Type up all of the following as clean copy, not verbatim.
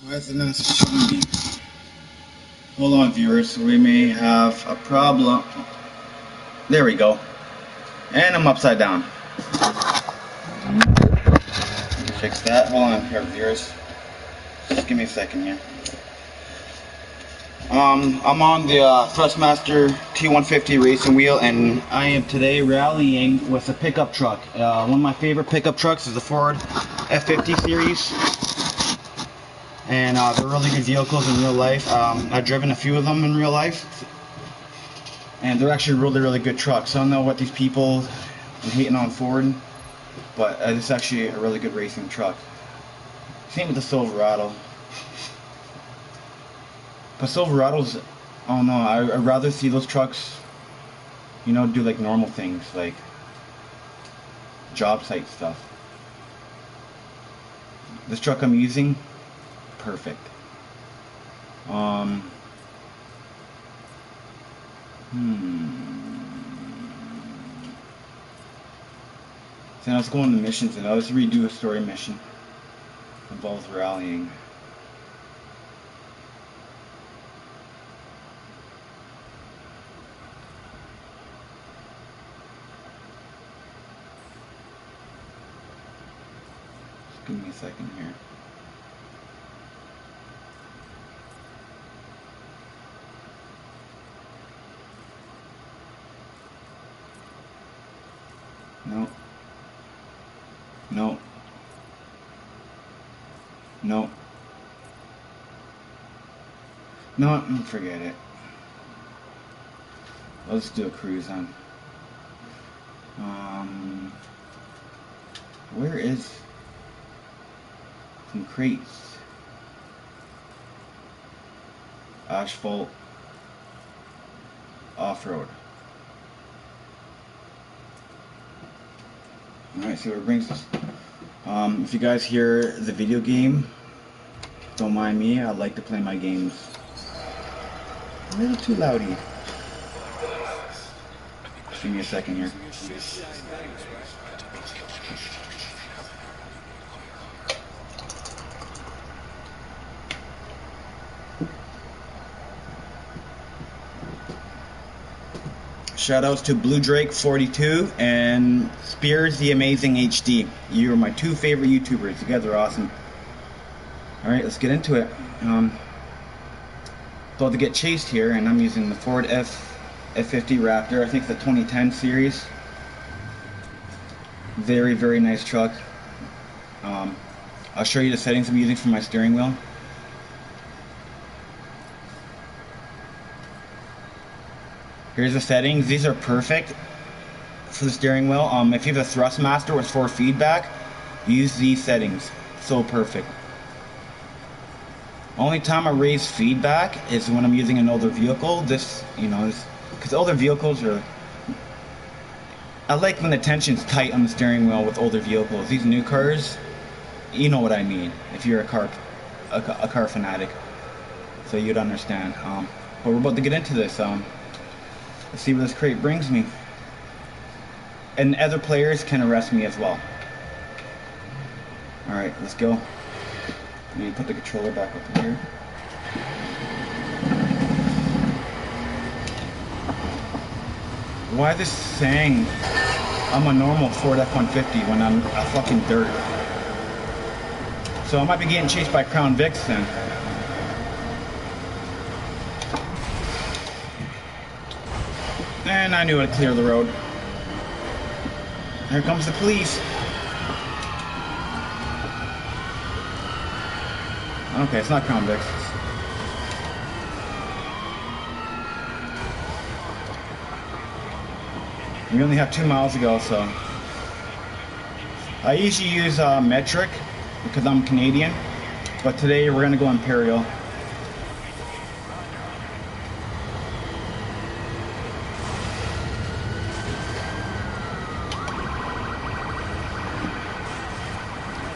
Why is it not showing me? Hold on, viewers. We may have a problem. There we go. And I'm upside down. Fix that. Hold on here, viewers. Just give me a second here. I'm on the Thrustmaster T150 racing wheel, and I am today rallying with a pickup truck. One of my favorite pickup trucks is the Ford F50 series, and they're really good vehicles in real life. I've driven a few of them in real life, and they're actually really good trucks. I don't know what these people are hating on Ford, but it's actually a really good racing truck. Same with the Silverado. But Silverados, I don't know, I'd rather see those trucks, you know, do like normal things, like job site stuff. This truck I'm using, perfect. So let's go on the missions, and let's redo a story mission. Involves rallying. Give me a second here. No. No. No. No, forget it. Let's do a cruise on. Where is some crates? Asphalt off-road. Alright, see where it brings us. If you guys hear the video game, don't mind me. I like to play my games a little too loudy. Just give me a second here. Shoutouts to Blue Drake 42 and Spears the Amazing HD. You are my two favorite YouTubers. You guys are awesome. Alright, let's get into it. About to get chased here, and I'm using the Ford F50 Raptor. I think it's the 2010 series. Very nice truck. I'll show you the settings I'm using for my steering wheel. Here's the settings. These are perfect for the steering wheel. If you have a Thrustmaster with 4 feedback, use these settings. So perfect. Only time I raise feedback is when I'm using an older vehicle. This, you know, because older vehicles are. I like when the tension's tight on the steering wheel with older vehicles. These new cars, you know what I mean. If you're a car fanatic, so you'd understand. But we're about to get into this. Let's see where this crate brings me. And other players can arrest me as well. Alright, let's go. I need to put the controller back up here. Why is this saying I'm a normal Ford F-150 when I'm a fucking dirt? So I might be getting chased by Crown Vics then. And I knew I'd clear the road. Here comes the police. Okay, it's not Crown Vics. We only have 2 miles to go, so. I usually use metric because I'm Canadian, but today we're gonna go Imperial.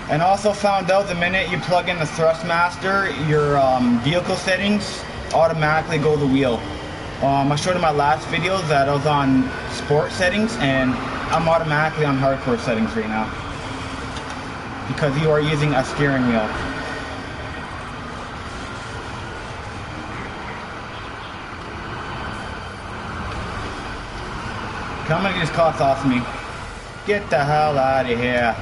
And also found out the minute you plug in the Thrustmaster, your vehicle settings automatically go to the wheel. I showed in my last video that I was on sport settings, and I'm automatically on hardcore settings right now because you are using a steering wheel. I'm gonna get these cops off me. Get the hell out of here.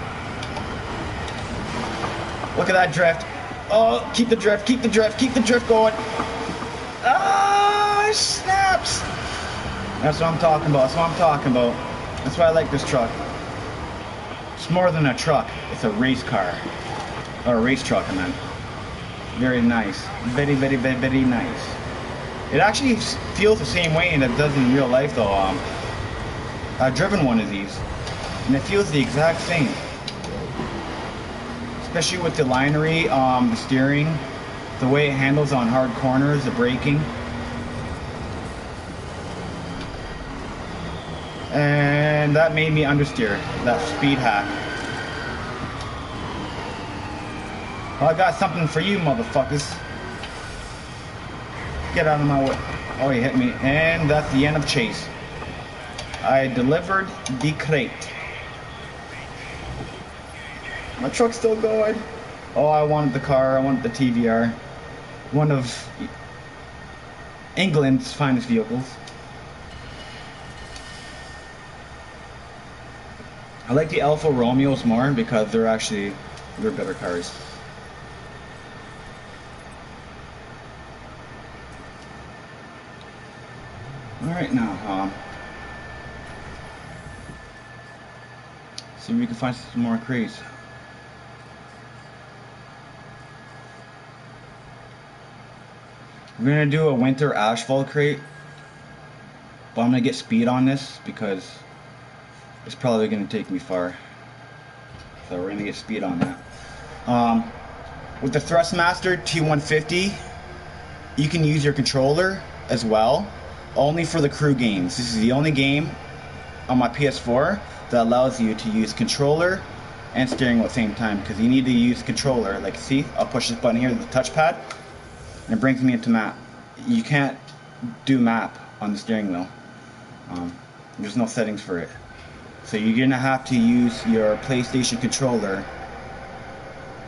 Look at that drift. Oh, keep the drift, keep the drift, keep the drift going. Ah, snaps. That's what I'm talking about. That's what I'm talking about. That's why I like this truck. It's more than a truck. It's a race car. Or a race truck, I meant. Very nice. Very, very, very, very nice. It actually feels the same way as it does in real life, though. I've driven one of these, and it feels the exact same. Especially with the linery, the steering, the way it handles on hard corners, the braking. And that made me understeer, that speed hack. Well, I got something for you, motherfuckers. Get out of my way. Oh, he hit me. And that's the end of chase. I delivered the crate. My truck's still going. Oh, I wanted the car. I wanted the TVR. One of England's finest vehicles. I like the Alfa Romeos more because they're better cars. Alright now, see if we can find some more crates. We're gonna do a winter asphalt crate, but I'm gonna get speed on this because it's probably gonna take me far. So we're gonna get speed on that. With the Thrustmaster T150, you can use your controller as well, only for the crew games. This is the only game on my PS4 that allows you to use controller and steering wheel at the same time, because you need to use controller. Like, see, I'll push this button here, the touchpad, and it brings me into map. You can't do map on the steering wheel. There's no settings for it. So you're gonna have to use your PlayStation controller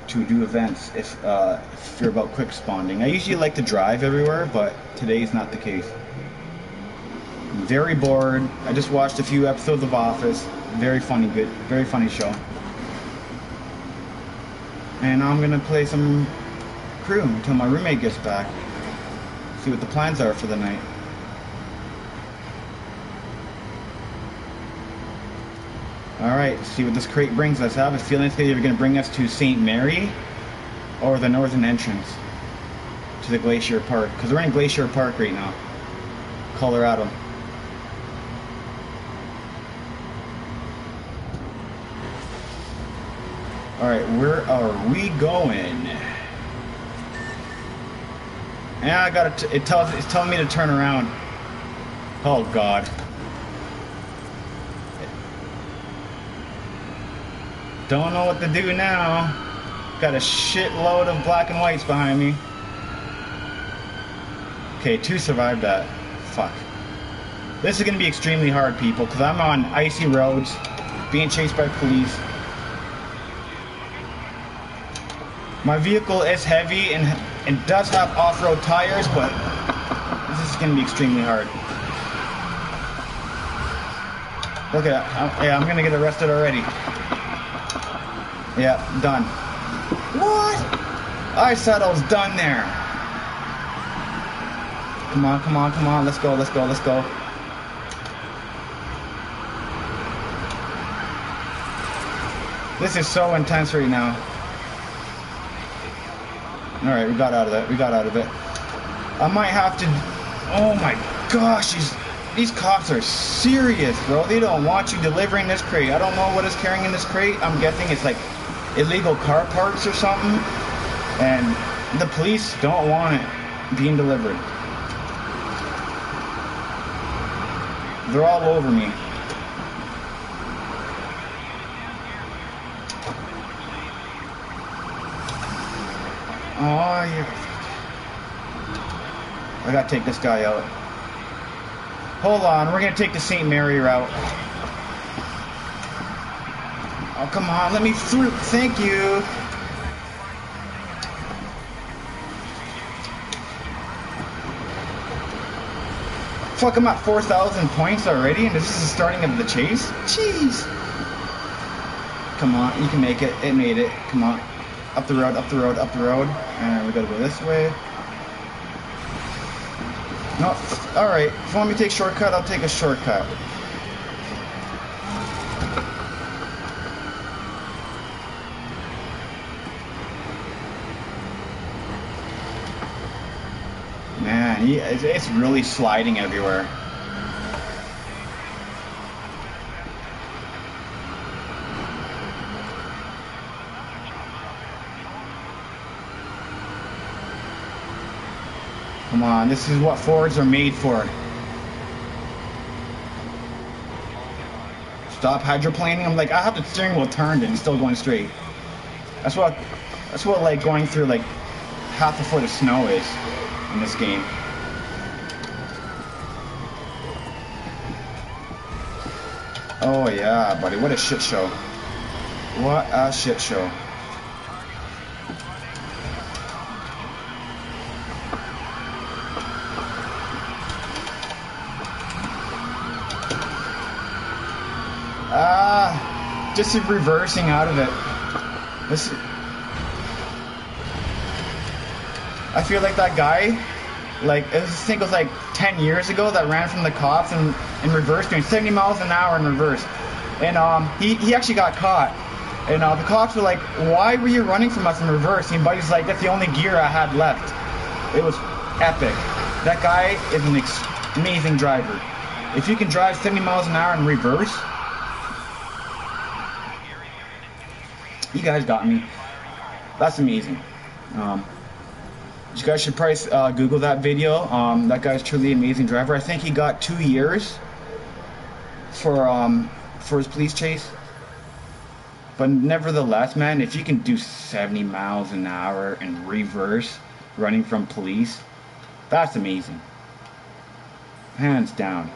to do events if you're about quick responding. I usually like to drive everywhere, but today is not the case. I'm very bored. I just watched a few episodes of Office. Very funny, very funny show. And I'm gonna play some crew until my roommate gets back. See what the plans are for the night. Alright, see what this crate brings us. I have a feeling it's either going to bring us to St. Mary or the northern entrance to the Glacier Park. Because we're in Glacier Park right now, Colorado. Alright, where are we going? Yeah, I got it. It's telling me to turn around. Oh God. Don't know what to do now. Got a shitload of black and whites behind me. Okay, 2 survived that. Fuck. This is gonna be extremely hard, people, because I'm on icy roads, being chased by police. My vehicle is heavy and does have off-road tires, but this is gonna be extremely hard. Look at that. Yeah, I'm gonna get arrested already. Yeah, done. What? I said I was done there. Come on, come on, come on. Let's go, let's go, let's go. This is so intense right now. Alright, we got out of that. We got out of it. I might have to... Oh my gosh, these cops are serious, bro. They don't want you delivering this crate. I don't know what is carrying in this crate. I'm guessing it's like illegal car parts or something, and the police don't want it being delivered. They're all over me. Oh yeah. I gotta take this guy out. Hold on, we're gonna take the St. Mary route. Oh, come on, let me through. Thank you. Fuck, I'm at 4,000 points already, and this is the starting of the chase? Jeez. Come on, you can make it. It made it. Come on. Up the road, up the road, up the road. And we gotta go this way. No, alright. If you want me to take a shortcut, I'll take a shortcut. Man, it's really sliding everywhere. Come on, this is what Fords are made for. Stop hydroplaning. I'm like, I have the steering wheel turned and it's still going straight. That's what like going through like half a foot of snow is in this game. Oh yeah, buddy, what a shit show. What a shit show. Just reversing out of it. I feel like that guy, like, I think it was like 10 years ago that ran from the cops in reverse, doing 70 miles an hour in reverse. And he actually got caught. And the cops were like, why were you running from us in reverse? And Buddy's like, that's the only gear I had left. It was epic. That guy is an amazing driver. If you can drive 70 miles an hour in reverse, you guys got me. That's amazing. You guys should probably Google that video. That guy's truly an amazing driver. I think he got 2 years for his police chase. But nevertheless, man, if you can do 70 miles an hour in reverse, running from police, that's amazing. Hands down.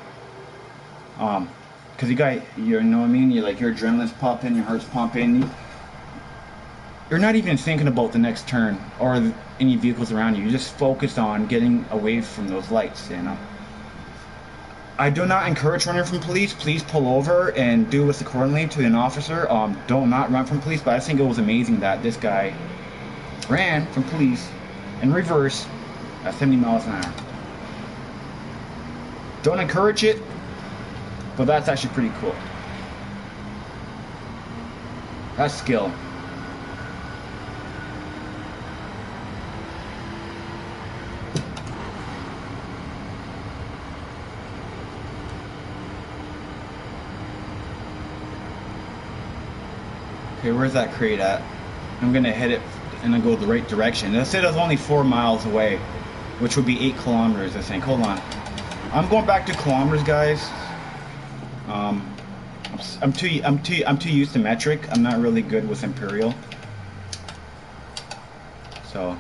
Cause you know what I mean? You're like, your adrenaline's popping, your heart's pumping. You're not even thinking about the next turn or any vehicles around you. You're just focused on getting away from those lights, you know. I do not encourage running from police. Please pull over and do what's accordingly to an officer. Do not run from police, but I think it was amazing that this guy ran from police in reverse at 70 miles an hour. Don't encourage it, but that's actually pretty cool. That's skill. Okay, where's that crate at? I'm gonna hit it and then go the right direction. Let's say it's only 4 miles away, which would be 8 kilometers, I think. Hold on. I'm going back to kilometers, guys. I'm too used to metric. I'm not really good with imperial. So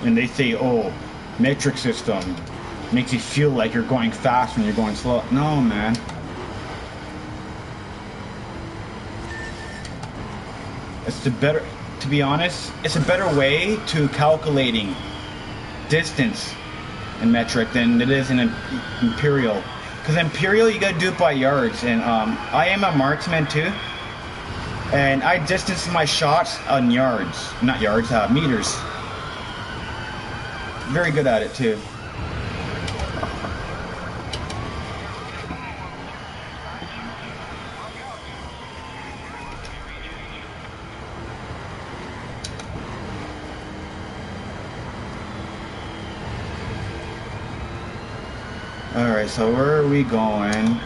and they say, oh, metric system makes you feel like you're going fast when you're going slow. No, man. To be honest, it's a better way to calculating distance in metric than it is in imperial. Because imperial, you gotta do it by yards, and I am a marksman too, and I distance my shots on yards, not yards, meters. Very good at it too. Alright, so where are we going?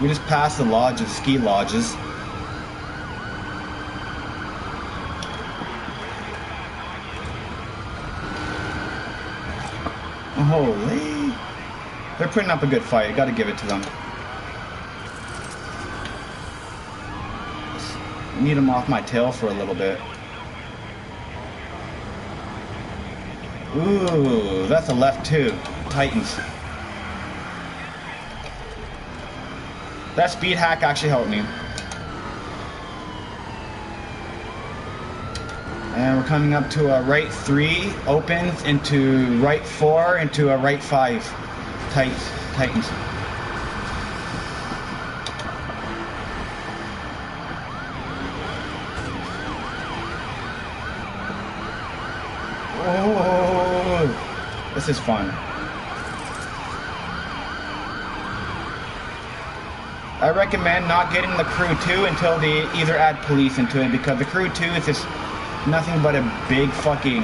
We just passed the lodges, ski lodges. Holy! They're putting up a good fight, I gotta give it to them. Need them off my tail for a little bit. Ooh, that's a left too. Titans. That speed hack actually helped me. And we're coming up to a right 3, opens into right 4, into a right 5. Tightens. Oh, this is fun. I recommend not getting the Crew 2 until they either add police into it, because the Crew 2 is just nothing but a big fucking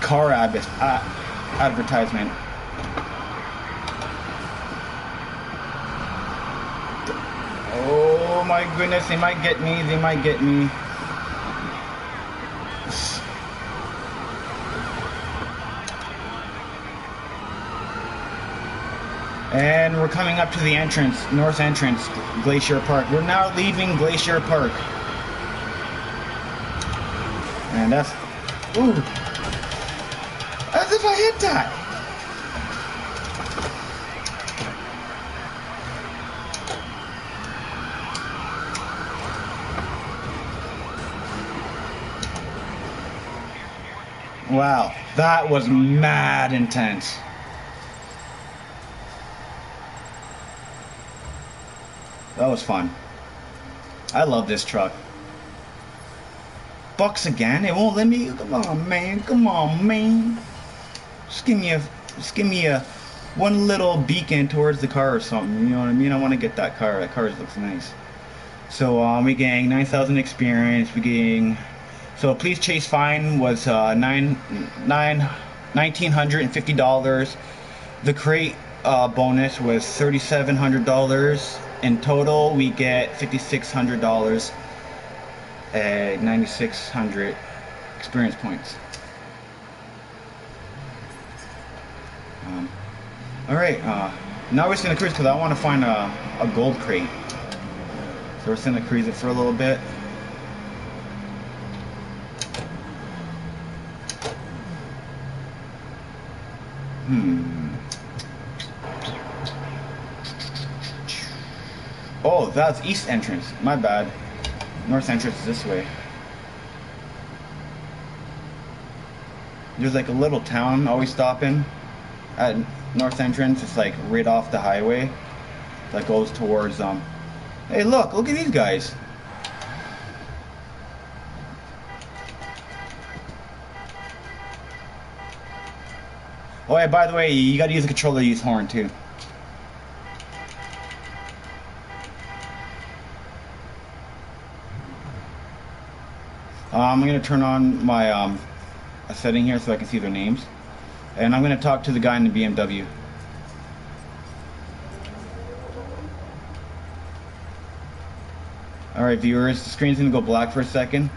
car advertisement. Oh my goodness, they might get me, they might get me. And we're coming up to the entrance, north entrance, Glacier Park. We're now leaving Glacier Park. And that's, ooh, as if I hit that. Wow, that was mad intense. That was fun. I love this truck. Bucks again? It won't let me. Come on, man. Come on, man. Just give me a one little beacon towards the car or something. You know what I mean? I want to get that car. That car looks nice. So we getting 9,000 experience. We getting. So police chase fine was $1,950. The crate bonus was $3,700. In total, we get $5,600 at 9,600 experience points. Alright, now we're just going to cruise because I want to find a gold crate. So we're just going to cruise it for a little bit. Oh, that's east entrance. My bad. North entrance is this way. There's like a little town always stopping at north entrance. It's like right off the highway that goes towards Hey, look at these guys. Oh yeah, by the way, you gotta use the controller to use horn too. I'm going to turn on my a setting here so I can see their names. And I'm going to talk to the guy in the BMW. Alright viewers, the screen's going to go black for a second.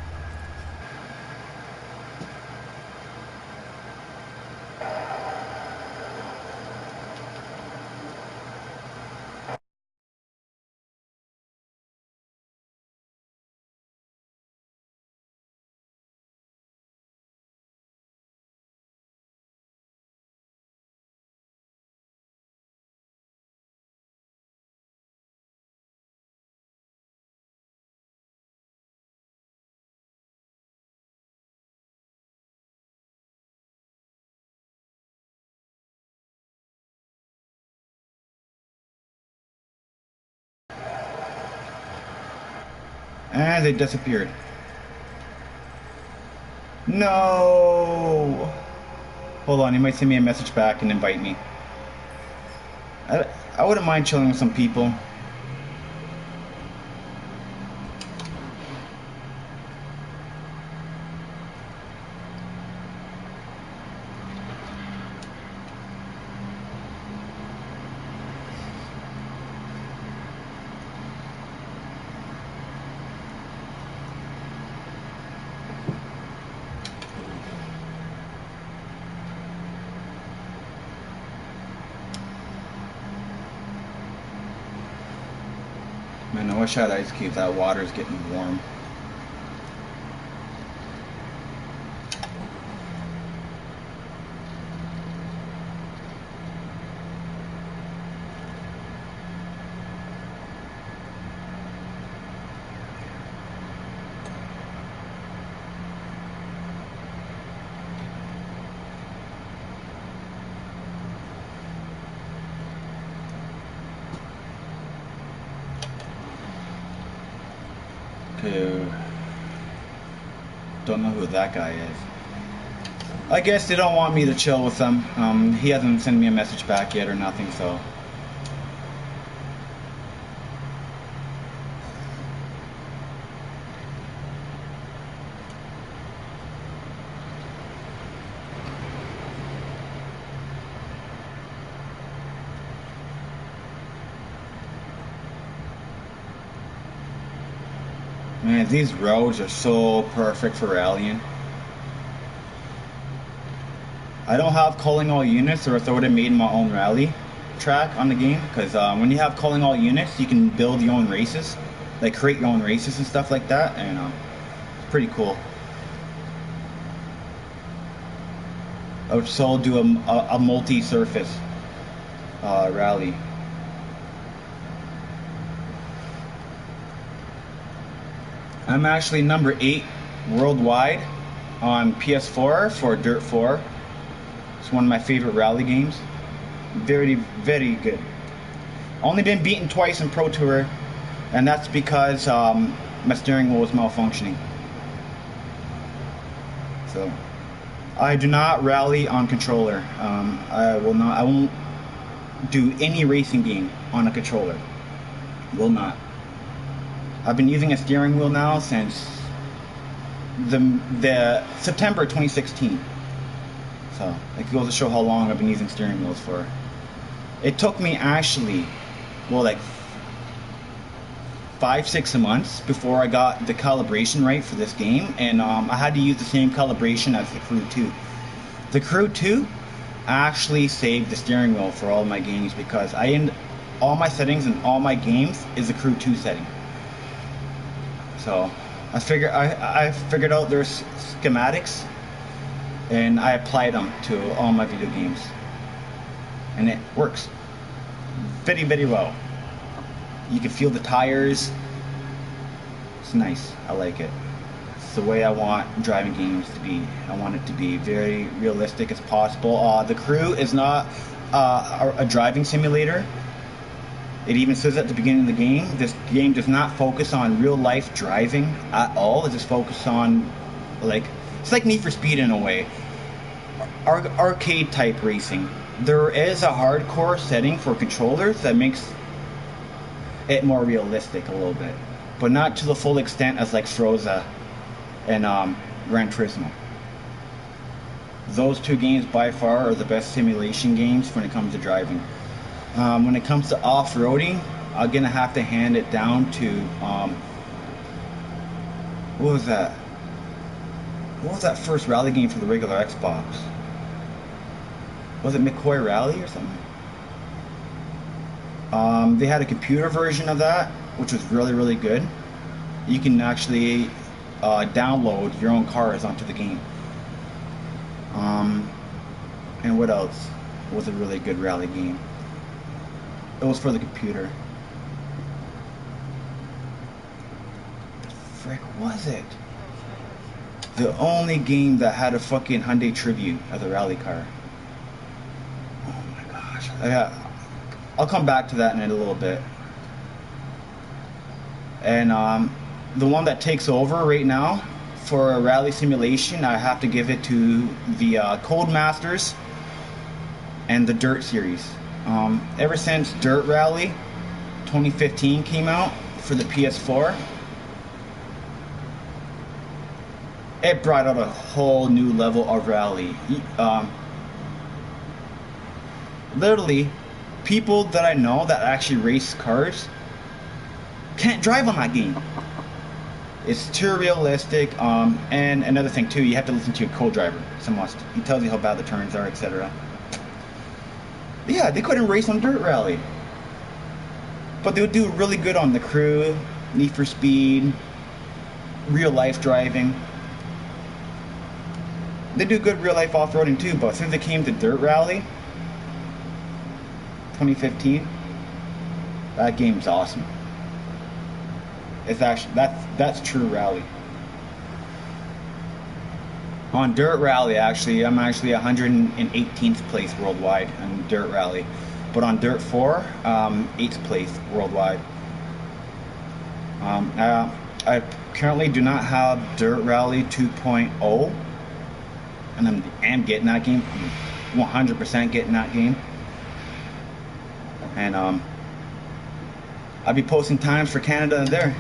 And they disappeared. No! Hold on, he might send me a message back and invite me. I wouldn't mind chilling with some people. Man, I wish I had ice cubes. That water's getting warm. Okay. Don't know who that guy is. I guess they don't want me to chill with them. He hasn't sent me a message back yet or nothing, so. Man, these roads are so perfect for rallying. I don't have calling all units, or else I would have made my own rally track on the game. Because when you have calling all units, you can build your own races, like create your own races and stuff like that, and it's pretty cool. I would still do a multi-surface rally. I'm actually number 8 worldwide on PS4 for Dirt 4. It's one of my favorite rally games. Very, very good. Only been beaten twice in Pro Tour, and that's because my steering wheel was malfunctioning. So, I do not rally on controller. I won't do any racing game on a controller. Will not. I've been using a steering wheel now since the September 2016. So it goes to show how long I've been using steering wheels for. It took me actually, well, like 5-6 months before I got the calibration right for this game, and I had to use the same calibration as the Crew 2. The Crew 2 actually saved the steering wheel for all my games, because all my settings in all my games is the Crew 2 setting. So I figured out their schematics, and I applied them to all my video games, and it works very, very well. You can feel the tires. It's nice. I like it. It's the way I want driving games to be. I want it to be very realistic as possible. The Crew is not a driving simulator. It even says at the beginning of the game, this game does not focus on real life driving at all. It just focuses on, it's like Need for Speed in a way. Arcade type racing. There is a hardcore setting for controllers that makes it more realistic a little bit, but not to the full extent as like Forza and Gran Turismo. Those two games by far are the best simulation games when it comes to driving. When it comes to off-roading, I'm gonna have to hand it down to what was that? What was that first rally game for the regular Xbox? Was it McCoy Rally or something? They had a computer version of that, which was really, really good. You can actually download your own cars onto the game. And what else was a really good rally game? It was for the computer. The frick was it? The only game that had a fucking Hyundai Tribute as a rally car. Oh my gosh. I'll come back to that in a little bit. And the one that takes over right now for a rally simulation, I have to give it to the Codemasters and the Dirt series. Ever since Dirt Rally 2015 came out for the PS4, it brought out a whole new level of rally. Literally, people that I know that actually race cars can't drive on that game. It's too realistic. And another thing too, you have to listen to your co-driver. It's a must. He tells you how bad the turns are, etc. Yeah, they couldn't race on Dirt Rally, but they would do really good on the Crew, Need for Speed, real life driving. They do good real life off-roading too, but since it came to Dirt Rally 2015, that game's awesome. It's actually that's true rally. On Dirt Rally, actually, I'm actually 118th place worldwide on Dirt Rally, but on Dirt 4, 8th place worldwide. I currently do not have Dirt Rally 2.0, and I am getting that game. I'm 100% getting that game. And I'll be posting times for Canada there.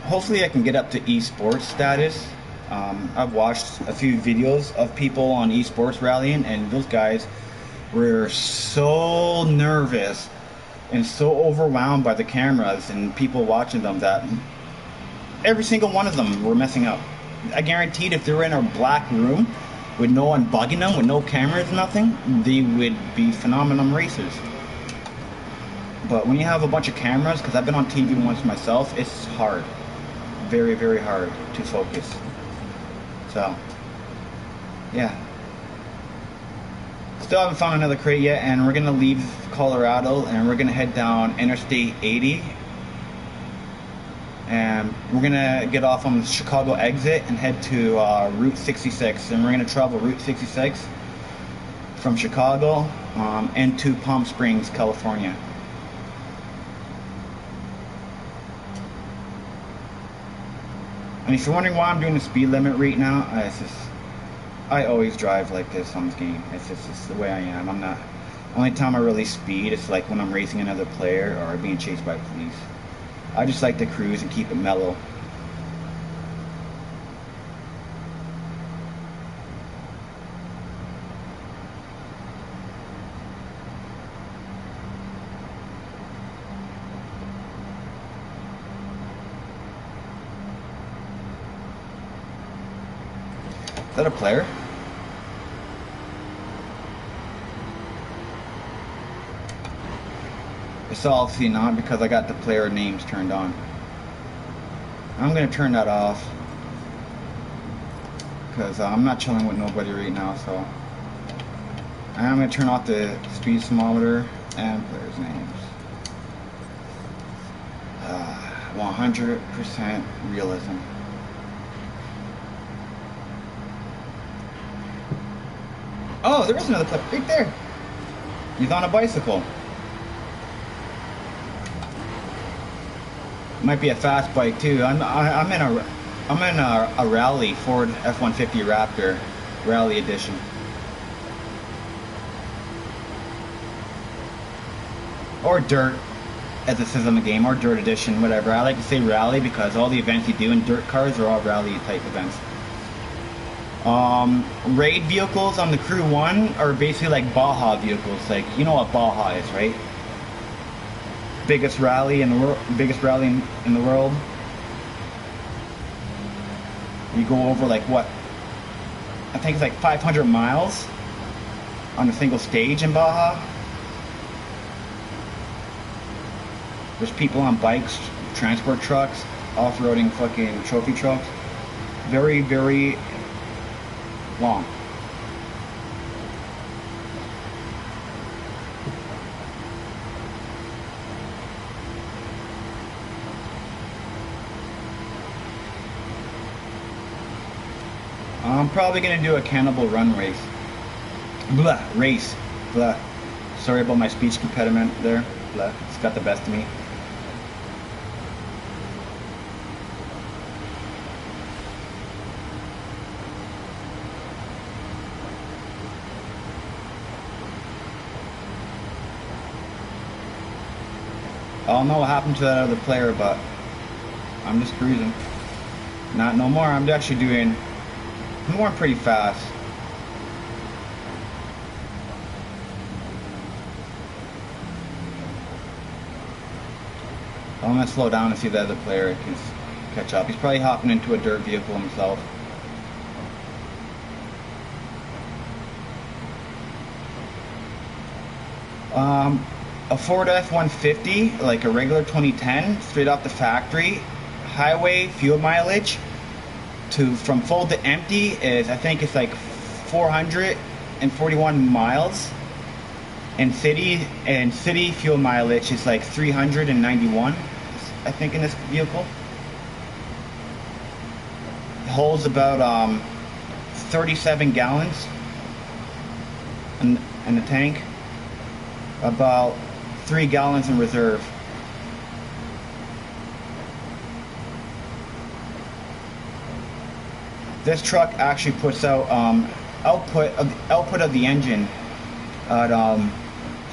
Hopefully I can get up to esports status. I've watched a few videos of people on esports rallying, and those guys were so nervous and so overwhelmed by the cameras and people watching them that every single one of them were messing up. I guaranteed if they were in a black room with no one bugging them, with no cameras, nothing, they would be phenomenal racers. But when you have a bunch of cameras, because I've been on TV once myself, it's hard. Very, very hard to focus. So, yeah. Still haven't found another crate yet, and we're going to leave Colorado, and we're going to head down Interstate 80. And we're going to get off on the Chicago exit and head to Route 66. And we're going to travel Route 66 from Chicago into Palm Springs, California. And if you're wondering why I'm doing the speed limit right now, I always drive like this on this game. It's just the way I am. I'm not. Only time I really speed is like when I'm racing another player or being chased by police. I just like to cruise and keep it mellow. Is that a player? It's obviously not, because I got the player names turned on. I'm going to turn that off because I'm not chilling with nobody right now, so I'm going to turn off the speed thermometer and players' names. 100% realism. Oh, there is another player right there. He's on a bicycle. Might be a fast bike too. I'm in a rally Ford F-150 Raptor Rally Edition. Or Dirt, as it says in the game, or Dirt Edition, whatever. I like to say Rally because all the events you do in dirt cars are all rally type events. Raid vehicles on the Crew 1 are basically like Baja vehicles. Like, you know what Baja is, right? Biggest rally in the world. Biggest rally in the world. You go over like what? I think it's like 500 miles on a single stage in Baja. There's people on bikes, transport trucks, off-roading fucking trophy trucks. Very, very long. I'm probably gonna do a cannibal run race. Blah, race. Blah. Sorry about my speech impediment there. Blah. It's got the best of me. I don't know what happened to that other player, but I'm just cruising. Not no more. I'm actually doing. I'm going pretty fast. I'm gonna slow down and see if the other player can catch up. He's probably hopping into a dirt vehicle himself. A Ford F-150, like a regular 2010, straight off the factory, highway fuel mileage from full to empty is, I think it's like 441 miles, and city fuel mileage is like 391, I think, in this vehicle. It holds about 37 gallons in the tank, about 3 gallons in reserve. this truck actually puts out output of the engine at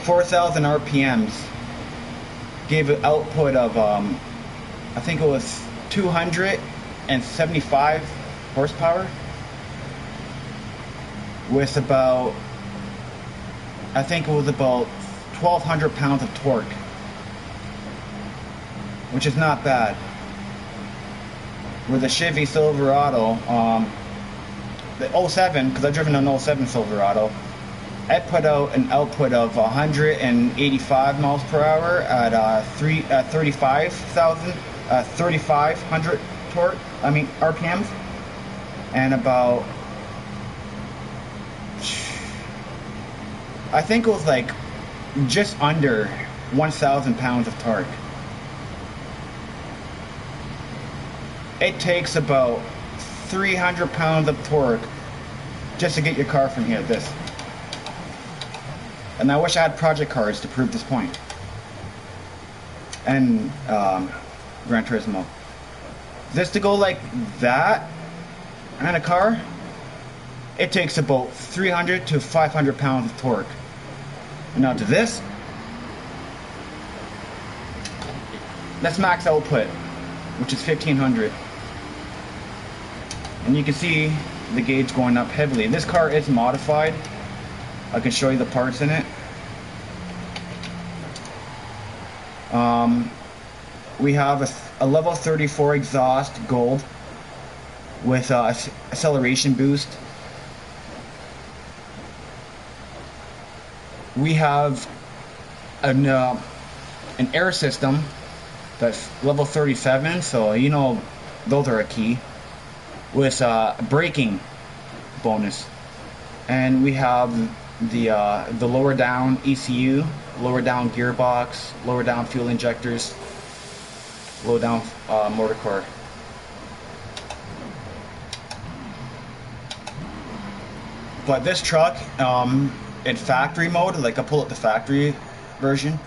4,000 RPMs. Gave an output of I think it was 275 horsepower with about, I think it was about 1,200 pounds of torque, which is not bad. With a Chevy Silverado, the 07, because I've driven an 07 Silverado, I put out an output of 185 miles per hour at 3,500 torque. I mean RPMs, and about, I think it was like just under 1,000 pounds of torque. It takes about 300 pounds of torque just to get your car from here to this. And I wish I had project cars to prove this point. And Gran Turismo. Just to go like that on a car, it takes about 300 to 500 pounds of torque. And now to this, that's max output, which is 1,500. And you can see the gauge going up heavily. This car is modified. I can show you the parts in it. We have a level 34 exhaust gold with acceleration boost. We have an air system that's level 37, so you know those are a key, with braking bonus. And we have the lower down ECU, lower down gearbox, lower down fuel injectors, lower down motor core. But this truck, in factory mode, like I pull up the factory version,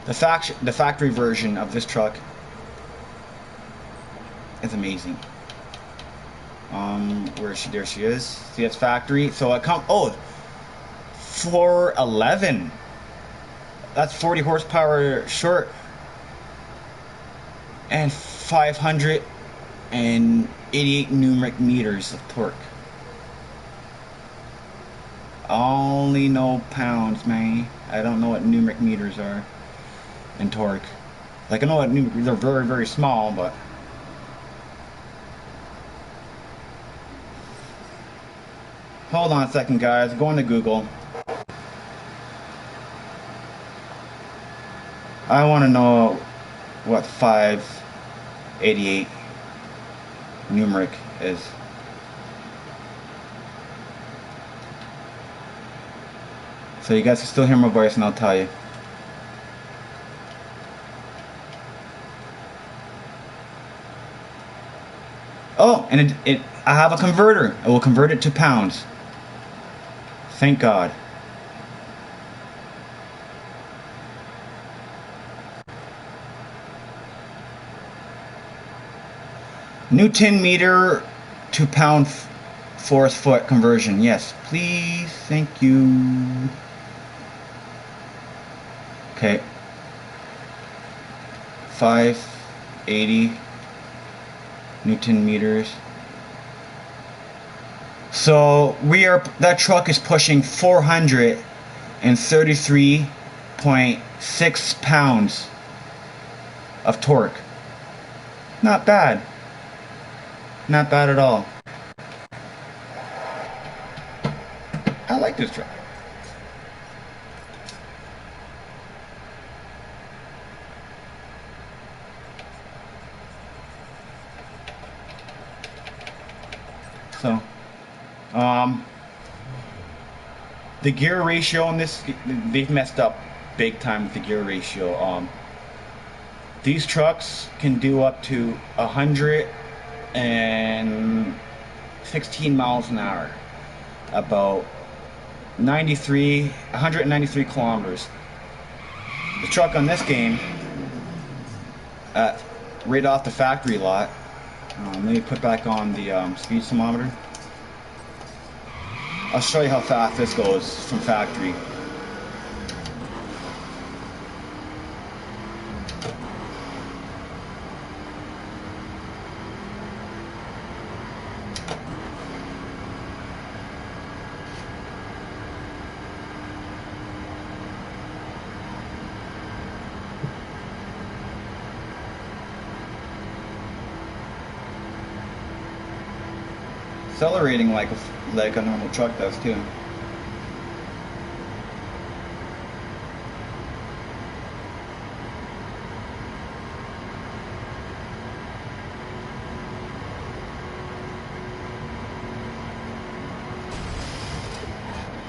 the factory version of this truck is amazing. Where is she? There she is. See, it's factory. So I come. Oh, 411. That's 40 horsepower short, and 588 numeric meters of torque. Only know pounds, man. I don't know what numeric meters are in torque. Like I know what they're very, very small, but. Hold on a second, guys. Going to Google. I want to know what 588 numeric is. So you guys can still hear my voice, and I'll tell you. Oh, and I have a converter. I will convert it to pounds. Thank God. Newton meter to pound force foot conversion. Yes, please. Thank you. Okay. 580 Newton meters. So that truck is pushing 433.6 pounds of torque. Not bad. Not bad at all. I like this truck. So, the gear ratio on this, they've messed up big time with the gear ratio. These trucks can do up to 116 miles an hour, about 193 kilometers. The truck on this game, right off the factory lot, Let me put back on the speed thermometer. I'll show you how fast this goes from factory. Accelerating like a normal truck does too.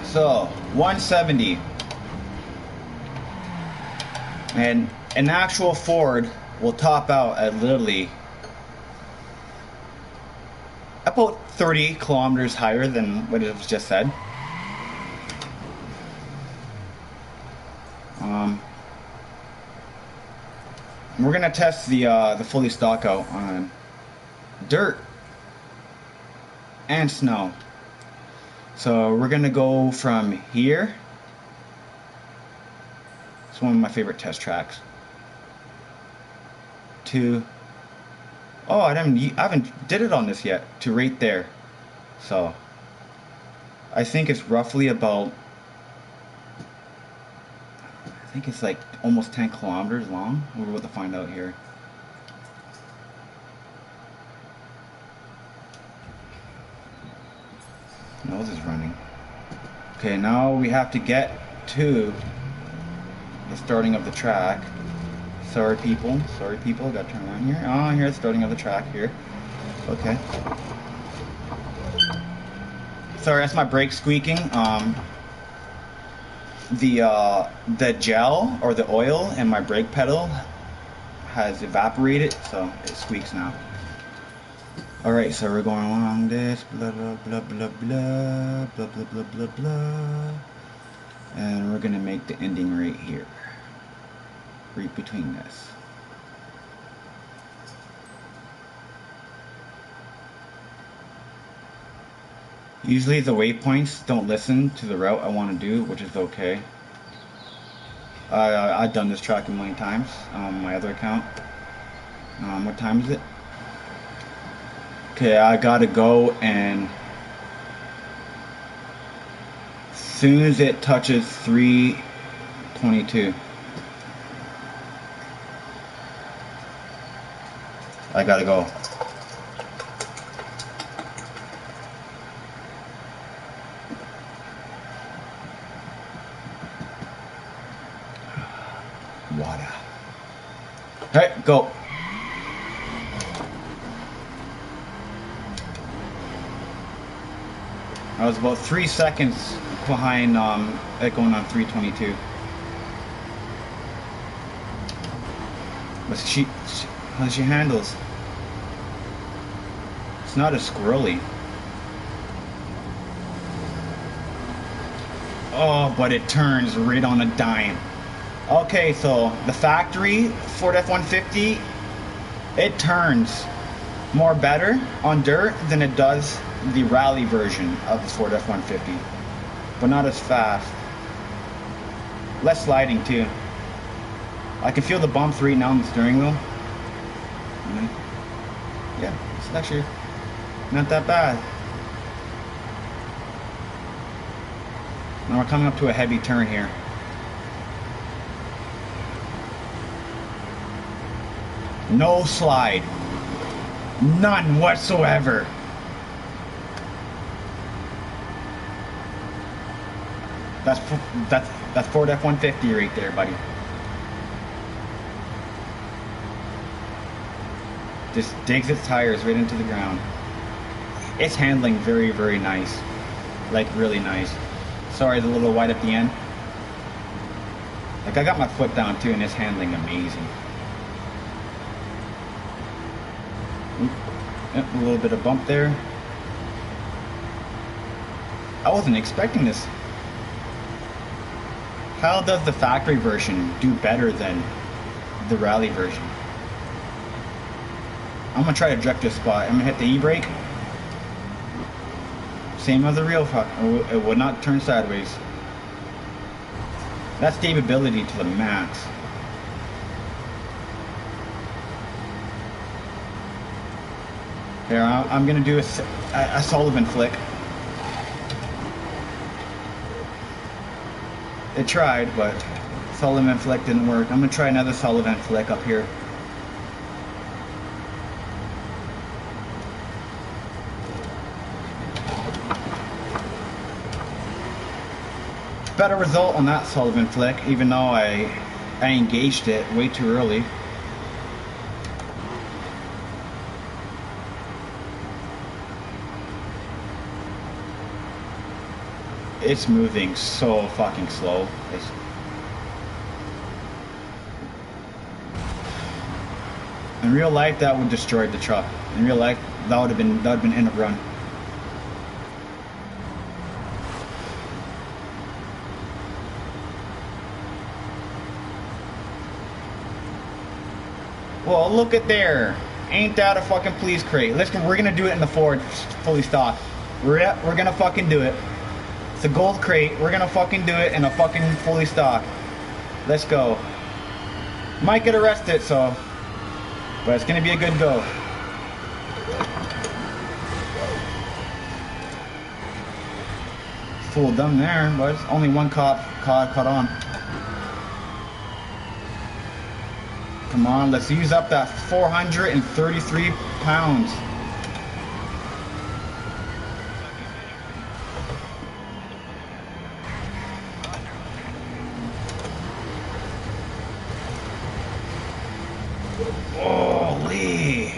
So 170, and an actual Ford will top out at literally about 30 kilometers higher than what it was just said. We're gonna test the fully stock out on dirt and snow. So we're gonna go from here. It's one of my favorite test tracks. To I haven't did it on this yet. To right there. So I think it's roughly about, I think it's like almost 10 kilometers long. We're about to find out here. Nose is running. Okay, now we have to get to the starting of the track. Sorry people, gotta turn around here. Oh, here's the starting of the track here. Okay. Sorry, that's my brakes squeaking. The gel or the oil in my brake pedal has evaporated, so it squeaks now. Alright, so we're going along this, blah blah blah blah blah, blah blah blah blah blah, and we're gonna make the ending right here, right between this. Usually the waypoints don't listen to the route I want to do, which is okay. I've done this track a million times on my other account. What time is it? Okay, I gotta go, and as soon as it touches 3:22, I gotta go. Water. Alright, go. I was about 3 seconds behind it going on 3:22. But how she handles. It's not as squirrely. Oh, but it turns right on a dime. Okay, so the factory Ford F-150, it turns more better on dirt than it does the rally version of the Ford F-150, but not as fast. Less sliding too. I can feel the bumps right now on the steering wheel. Yeah, it's actually not that bad. Now we're coming up to a heavy turn here. No slide. None whatsoever. That's Ford F-150 right there, buddy. Just digs its tires right into the ground. It's handling very, very nice. Like, really nice. Sorry, it's a little wide at the end. Like, I got my foot down too, and it's handling amazing. Yep, a little bit of bump there. I wasn't expecting this. How does the factory version do better than the rally version? I'm gonna try to direct this spot. I'm gonna hit the E-brake. Same as the real fuck. It would not turn sideways. That's stability to the max. Here, I'm gonna do a Sullivan flick. It tried, but Sullivan flick didn't work. I'm gonna try another Sullivan flick up here. Better result on that Sullivan flick, even though I engaged it way too early. It's moving so fucking slow. In real life, that would destroy the truck. In real life, that would have been end of run. Well, look at there. Ain't that a fucking police crate? Listen, we're gonna do it in the Ford fully stock. We're gonna fucking do it. It's a gold crate. We're gonna fucking do it in a fucking fully stock. Let's go. Might get arrested, so, but it's gonna be a good go. Fooled them there, but only one cop caught on. Come on, let's use up that 433 pounds. Holy.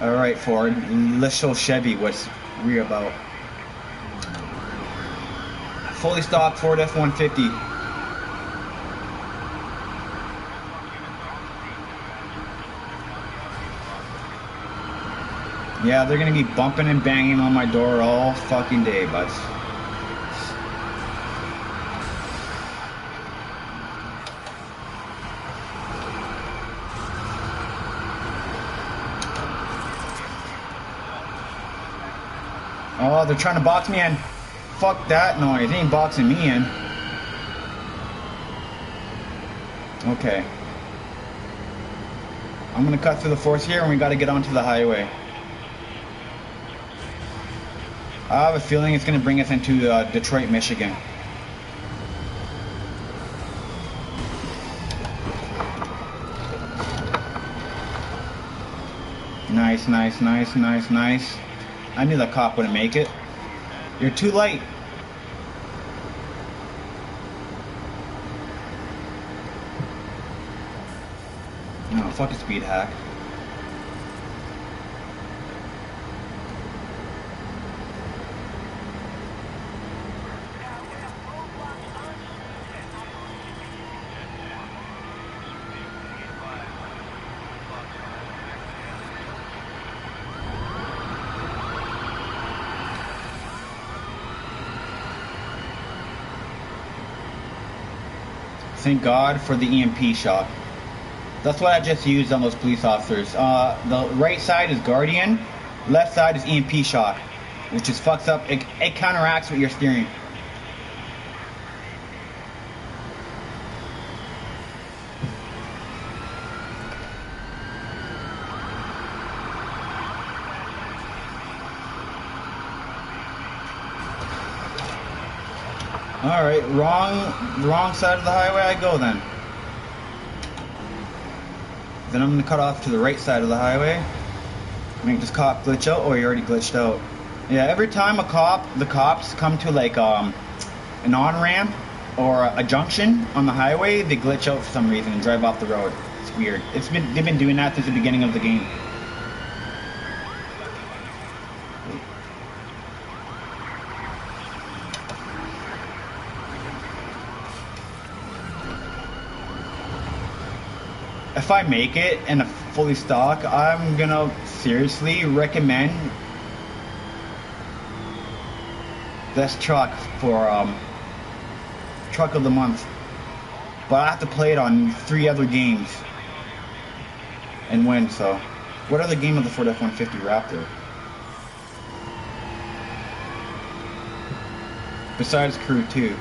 Alright, Ford, let's show Chevy what's we're about. Fully stocked Ford F-150. Yeah, they're gonna be bumping and banging on my door all fucking day, buds. Oh, they're trying to box me in. Fuck that noise. They ain't boxing me in. Okay. I'm gonna cut through the force here and we gotta get onto the highway. I have a feeling it's gonna bring us into Detroit, Michigan. Nice, nice, nice, nice, nice. I knew that cop wouldn't make it. You're too late. No, fuck a speed hack. Thank God for the EMP shot. That's what I just used on those police officers. The right side is Guardian, left side is EMP shot, which just fucks up. It counteracts with your steering. Alright, wrong side of the highway I go then. Then I'm going to cut off to the right side of the highway. Make this cop glitch out. Oh, he already glitched out. Yeah, every time the cops come to like an on-ramp or a junction on the highway, they glitch out for some reason and drive off the road. It's weird. They've been doing that since the beginning of the game. if I make it in a fully stock, I'm gonna seriously recommend this truck for truck of the month. But I have to play it on 3 other games and win. So, what other game of the Ford F-150 Raptor besides Crew 2?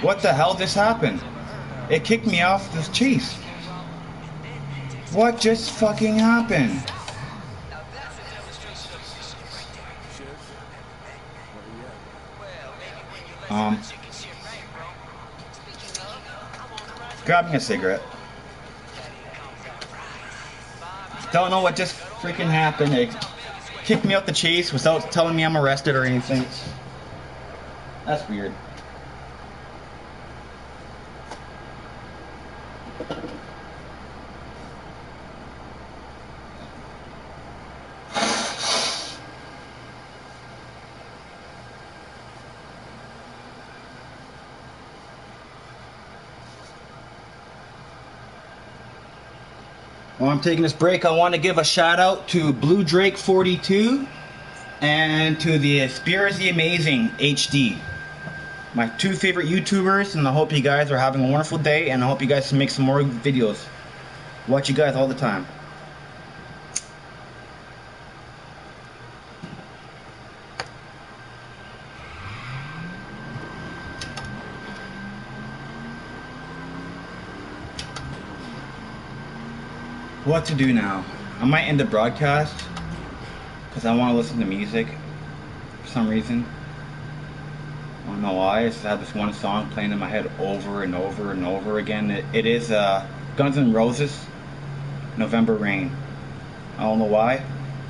What the hell just happened? It kicked me off this chase. What just fucking happened? Grabbing a cigarette. Don't know what just freaking happened. It kicked me out the chase without telling me I'm arrested or anything. That's weird. While I'm taking this break, I want to give a shout out to Blue Drake 42 and to the Spears the Amazing HD. My 2 favorite YouTubers, and I hope you guys are having a wonderful day, and I hope you guys can make some more videos. Watch you guys all the time. What to do now? I might end the broadcast because I want to listen to music for some reason. I don't know why. I just have this one song playing in my head over and over and over again. It is Guns N' Roses, November Rain. I don't know why. It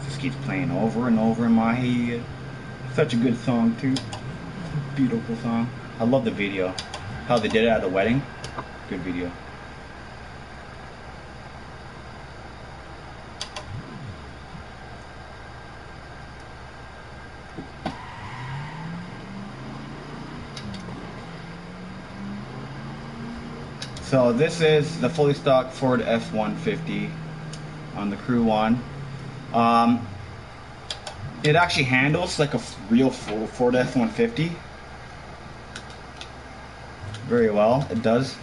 just keeps playing over and over in my head. Such a good song too. Beautiful song. I love the video. How they did it at the wedding. Good video. So this is the fully stock Ford F-150 on the Crew 1. It actually handles like a real Ford F-150 very well. It does.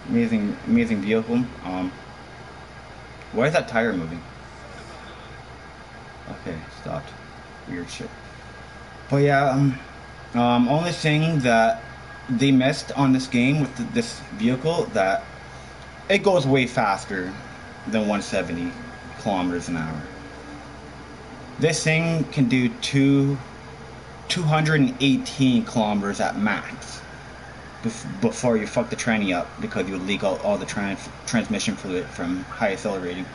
Amazing vehicle. Why is that tire moving? Okay, stopped. Weird shit. But yeah, only thing that they missed on this game with this vehicle, that it goes way faster than 170 kilometers an hour. This thing can do 218 kilometers at max before you fuck the tranny up, because you would leak out all the transmission fluid from high accelerating.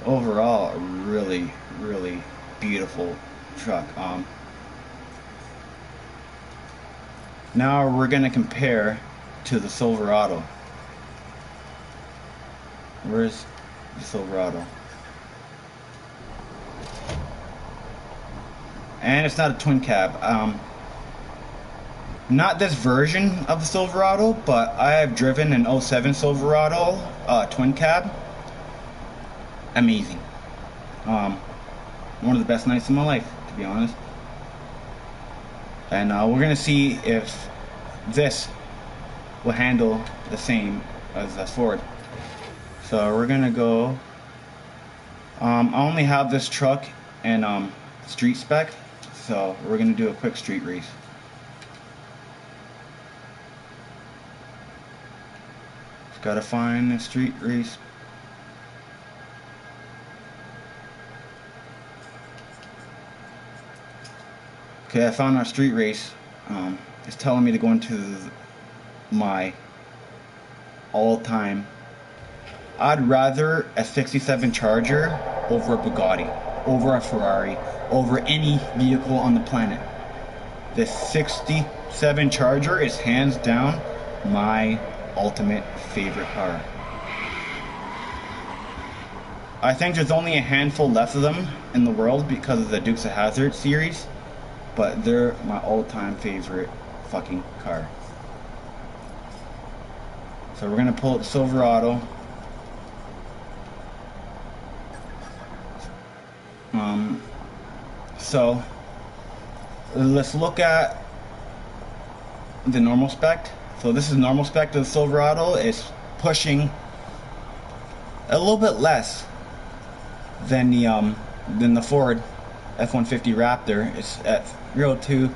Overall, a really beautiful truck. Now we're gonna compare to the Silverado. Where's the Silverado? And it's not a twin cab. Not this version of the Silverado, but I have driven an 07 Silverado twin cab. Amazing. One of the best nights of my life, to be honest. And we're gonna see if this will handle the same as the Ford. So we're gonna go. I only have this truck in street spec, so we're gonna do a quick street race. Just gotta find a street race. Okay, I found our street race. It's telling me to go into my all-time. I'd rather a 67 Charger over a Bugatti, over a Ferrari, over any vehicle on the planet. The 67 Charger is hands down my ultimate favorite car. I think there's only a handful left of them in the world because of the Dukes of Hazzard series, but they're my all-time favorite fucking car. So we're gonna pull up the Silverado. So let's look at the normal spec. So this is normal spec of the Silverado. It's pushing a little bit less than the Ford F-150 Raptor. It's at 302,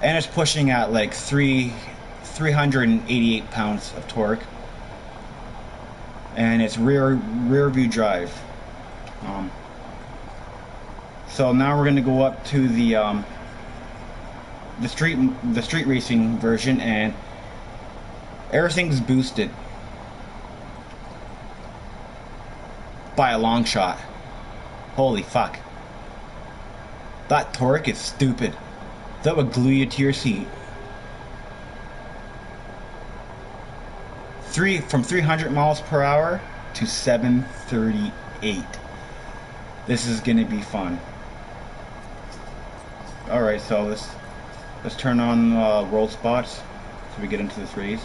and it's pushing at like 388 pounds of torque, and it's rear view drive. So now we're going to go up to the street racing version, and everything's boosted by a long shot. Holy fuck. That torque is stupid. That would glue you to your seat. From 300 miles per hour to 738. This is gonna be fun. Alright, so let's turn on world spots so we get into this race.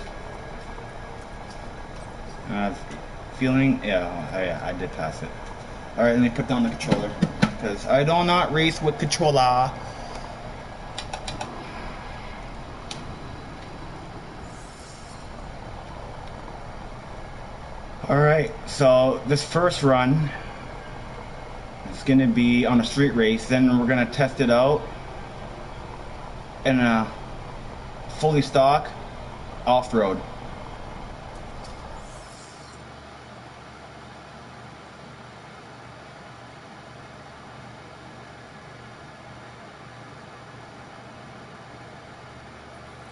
Feeling, yeah, I did pass it. Alright, let me put down the controller, because I do not race with controller. Alright, so this first run is going to be on a street race. Then we're going to test it out in a fully stock off-road.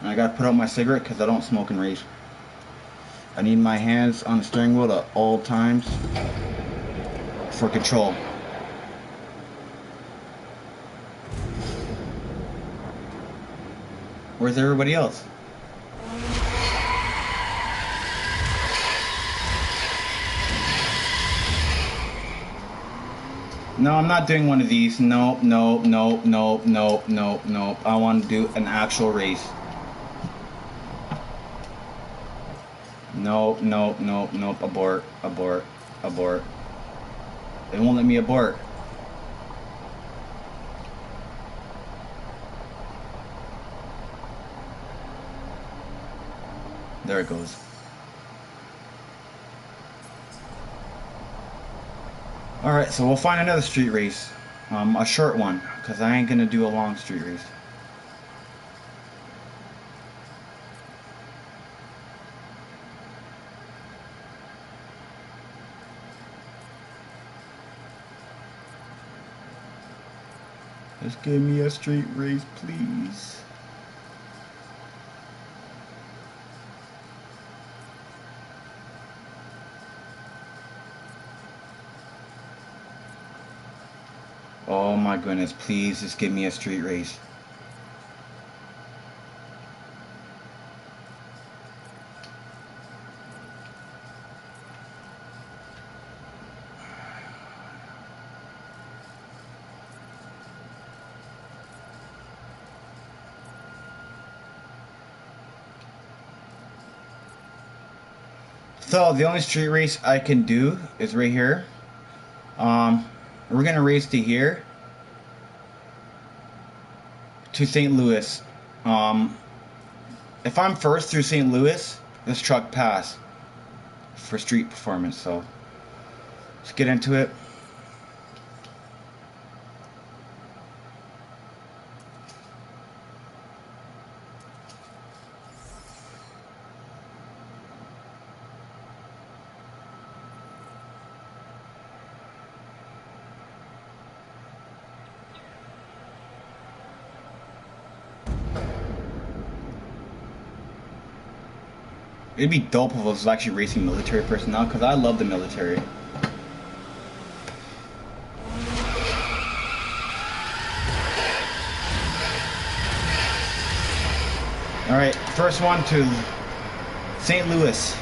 I gotta put out my cigarette because I don't smoke and race. I need my hands on the steering wheel at all times for control. Where's everybody else? No, I'm not doing one of these. No. I want to do an actual race. No. Abort. They won't let me abort. There it goes. Alright, so we'll find another street race. A short one, because I ain't gonna do a long street race. Just give me a street race, please. Oh my goodness, please just give me a street race. So the only street race I can do is right here. We're gonna race to here, to St. Louis. If I'm first through St. Louis, this truck pass for street performance. So let's get into it. It'd be dope if I was actually racing military personnel, because I love the military. Alright, first one to St. Louis.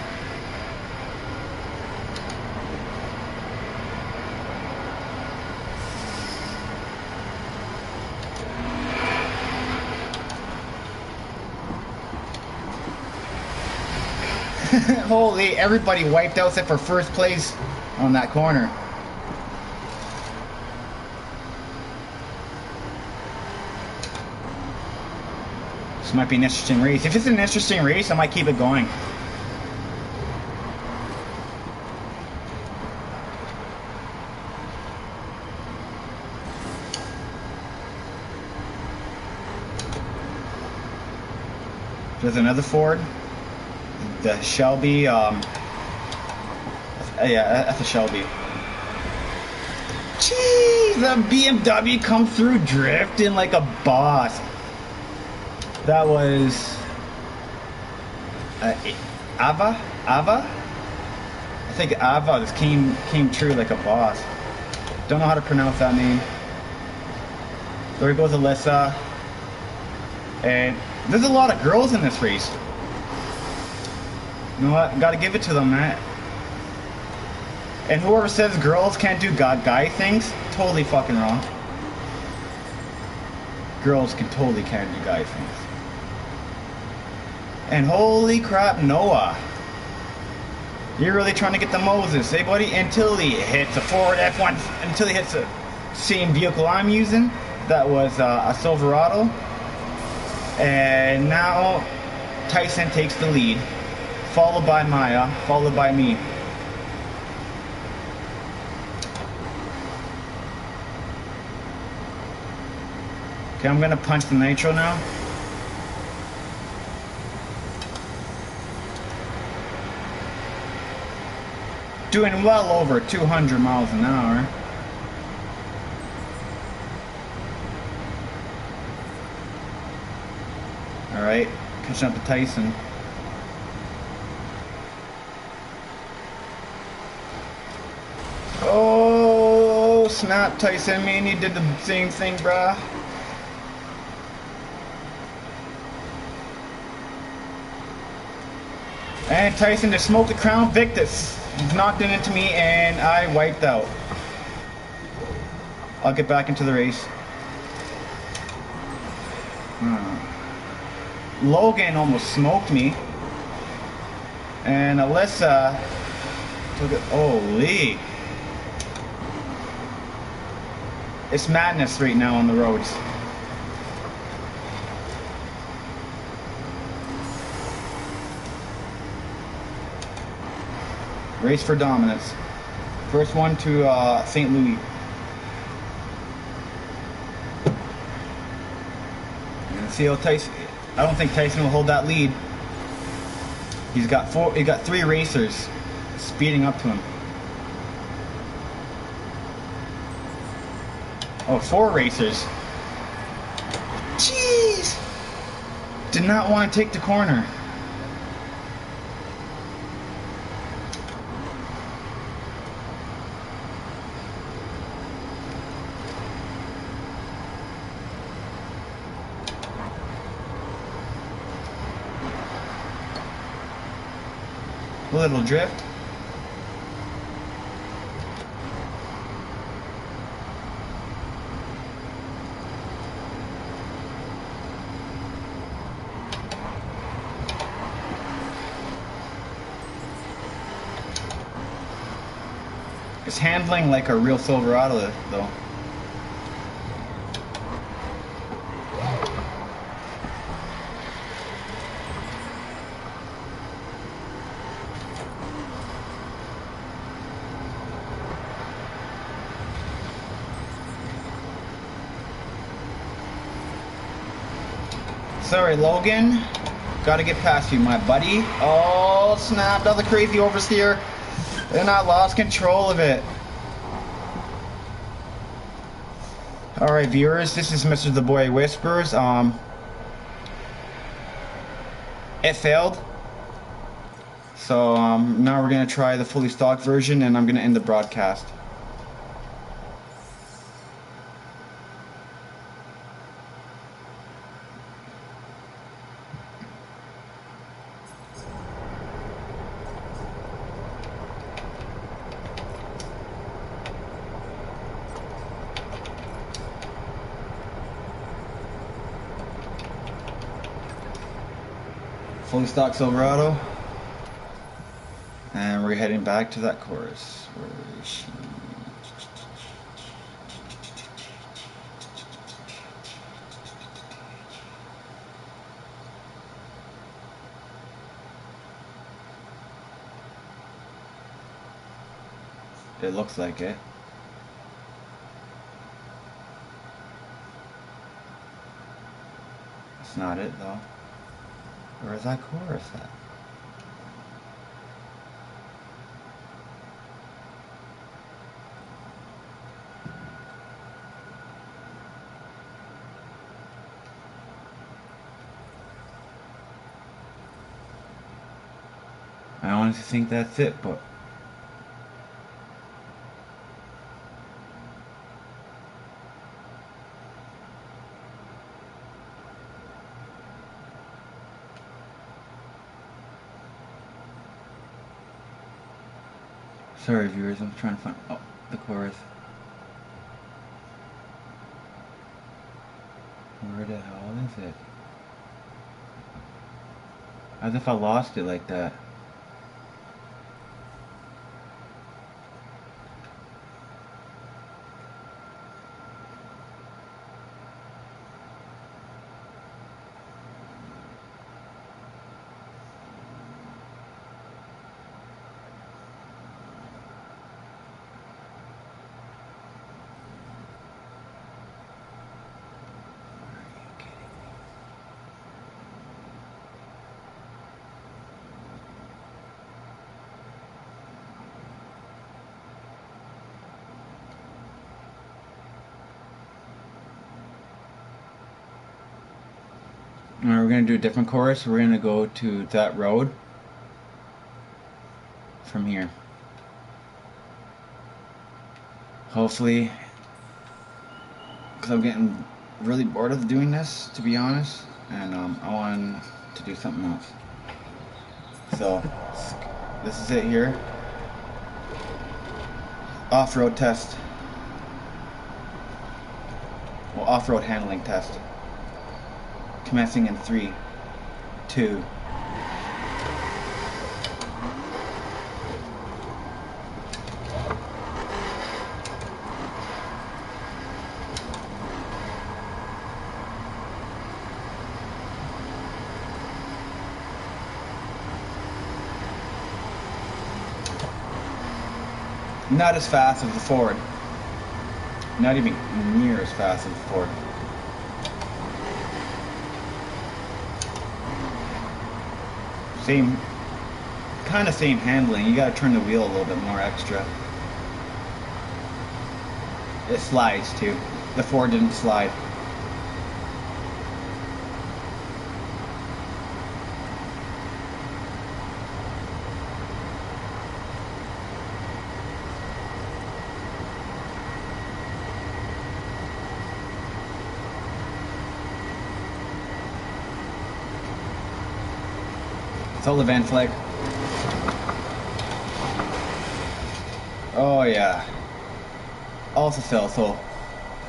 Holy, everybody wiped out except for first place on that corner. This might be an interesting race. If it's an interesting race, I might keep it going. There's another Ford. The Shelby, yeah, that's a Shelby. Jeez, the BMW come through drifting like a boss. That was Ava. I think Ava just came true like a boss. Don't know how to pronounce that name. There goes Alyssa. And there's a lot of girls in this race. You know what? Gotta give it to them, man. And whoever says girls can't do guy things, totally fucking wrong. Girls totally can't do guy things. And holy crap, Noah. You're really trying to get the Moses, eh, buddy? Until he hits a Ford F1, until he hits the same vehicle I'm using. That was a Silverado. And now Tyson takes the lead, followed by Maya, followed by me. Okay, I'm gonna punch the nitro now. Doing well over 200 miles an hour. Alright, catching up to Tyson. Oh, snap, Tyson, man, you did the same thing, bruh. And Tyson just smoked the Crown Victus. Knocked it into me and I wiped out. I'll get back into the race. Logan almost smoked me. And Alyssa took it. Holy. It's madness right now on the roads. Race for dominance. First one to St. Louis. And see how Tyson. I don't think Tyson will hold that lead. He's got three racers speeding up to him. Oh, 4 racers. Jeez! Did not want to take the corner. A little drift. It's handling like a real Silverado though. Sorry, Logan. Gotta get past you, my buddy. Oh, snap. Another crazy oversteer. And I lost control of it. Alright, viewers. This is Mr. The Boy Whispers. It failed. So, now we're gonna try the fully stock version and I'm gonna end the broadcast. Fully stock Silverado. we're heading back to that chorus. Where is she? It looks like it. It's not it though. Where's that chorus at? I honestly think that's it, but sorry viewers, I'm trying to find the chorus. Where the hell is it? As if I lost it like that. Alright, we're going to do a different chorus. We're going to go to that road from here. Hopefully, because I'm getting really bored of doing this, to be honest, and I want to do something else. So, this is it here. Off-road test. Well, off-road handling test. Commencing in 3, 2. Not as fast as the Ford. Not even near as fast as the Ford. Same, kind of same handling. You gotta turn the wheel a little bit more extra. It slides too. The Ford didn't slide. It's all the van flag. Oh yeah. Also so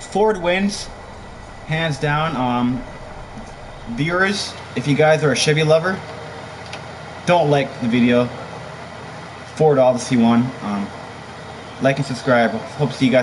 Ford wins, hands down. Viewers, if you guys are a Chevy lover, don't like the video. Ford obviously won. Like and subscribe. Hope to see you guys.